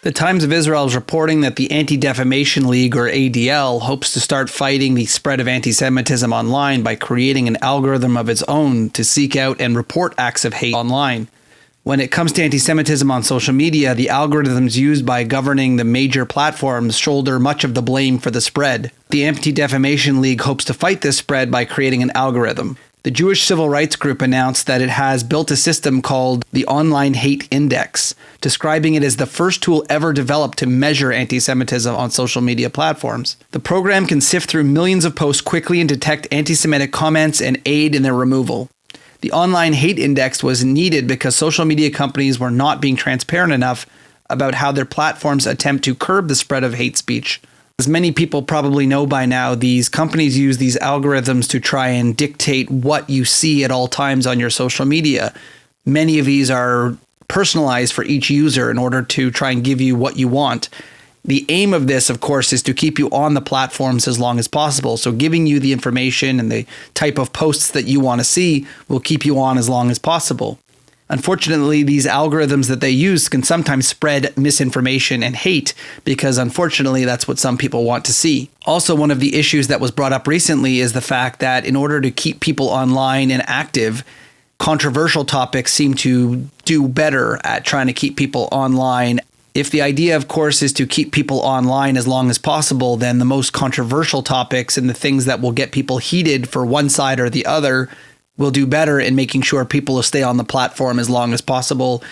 The Times of Israel is reporting that the Anti-Defimation League, or ADL, hopes to start fighting the spread of anti-Semitism online by creating an algorithm of its own to seek out and report acts of hate online. When it comes to anti-Semitism on social media, the algorithms used by governing the major platforms shoulder much of the blame for the spread. The Anti-Defamation League hopes to fight this spread by creating an algorithm. The Jewish Civil Rights Group announced that it has built a system called the Online Hate Index, describing it as the first tool ever developed to measure anti-Semitism on social media platforms. The program can sift through millions of posts quickly and detect anti-Semitic comments and aid in their removal. The Online Hate Index was needed because social media companies were not being transparent enough about how their platforms attempt to curb the spread of hate speech. As many people probably know by now, these companies use these algorithms to try and dictate what you see at all times on your social media. Many of these are personalized for each user in order to try and give you what you want. The aim of this, of course, is to keep you on the platforms as long as possible. So giving you the information and the type of posts that you want to see will keep you on as long as possible. Unfortunately, these algorithms that they use can sometimes spread misinformation and hate because, unfortunately, that's what some people want to see. Also, one of the issues that was brought up recently is the fact that in order to keep people online and active, controversial topics seem to do better at trying to keep people online. If the idea, of course, is to keep people online as long as possible, then the most controversial topics and the things that will get people heated for one side or the other will do better in making sure people will stay on the platform as long as possible,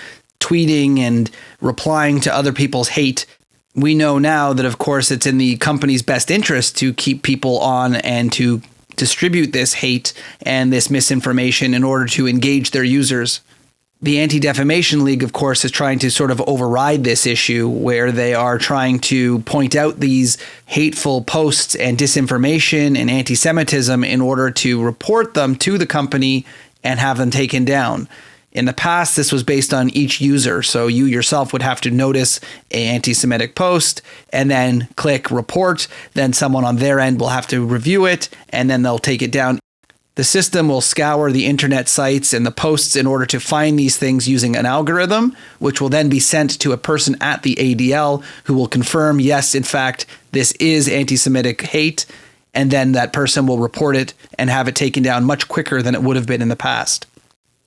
tweeting and replying to other people's hate. We know now that, of course, it's in the company's best interest to keep people on and to distribute this hate and this misinformation in order to engage their users. The Anti-Defamation League, of course, is trying to sort of override this issue where they are trying to point out these hateful posts and disinformation and anti-Semitism in order to report them to the company and have them taken down. In the past, this was based on each user. So you yourself would have to notice an anti-Semitic post and then click report. Then someone on their end will have to review it and then they'll take it down. The system will scour the internet sites and the posts in order to find these things using an algorithm, which will then be sent to a person at the ADL who will confirm, yes, in fact, this is anti-Semitic hate, and then that person will report it and have it taken down much quicker than it would have been in the past.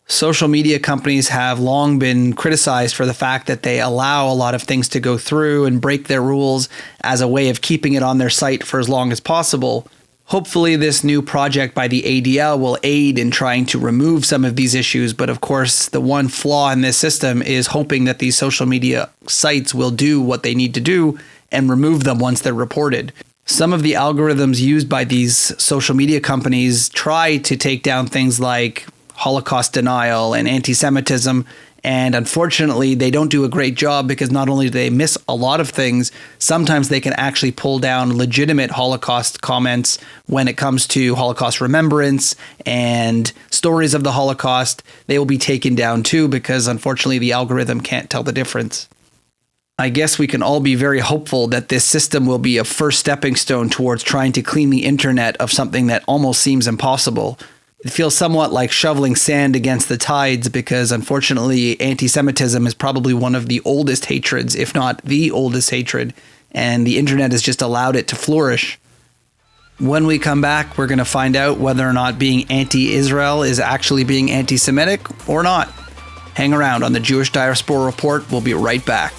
Social media companies have long been criticized for the fact that they allow a lot of things to go through and break their rules as a way of keeping it on their site for as long as possible. Hopefully, this new project by the ADL will aid in trying to remove some of these issues. But of course, the one flaw in this system is hoping that these social media sites will do what they need to do and remove them once they're reported. Some of the algorithms used by these social media companies try to take down things like Holocaust denial and anti-Semitism. And unfortunately, they don't do a great job because not only do they miss a lot of things, sometimes they can actually pull down legitimate Holocaust comments when it comes to Holocaust remembrance and stories of the Holocaust. They will be taken down too because unfortunately the algorithm can't tell the difference. I guess we can all be very hopeful that this system will be a first stepping stone towards trying to clean the internet of something that almost seems impossible. It feels somewhat like shoveling sand against the tides because, unfortunately, anti-Semitism is probably one of the oldest hatreds, if not the oldest hatred, and the internet has just allowed it to flourish. When we come back, we're going to find out whether or not being anti-Israel is actually being anti-Semitic or not. Hang around on the Jewish Diaspora Report. We'll be right back.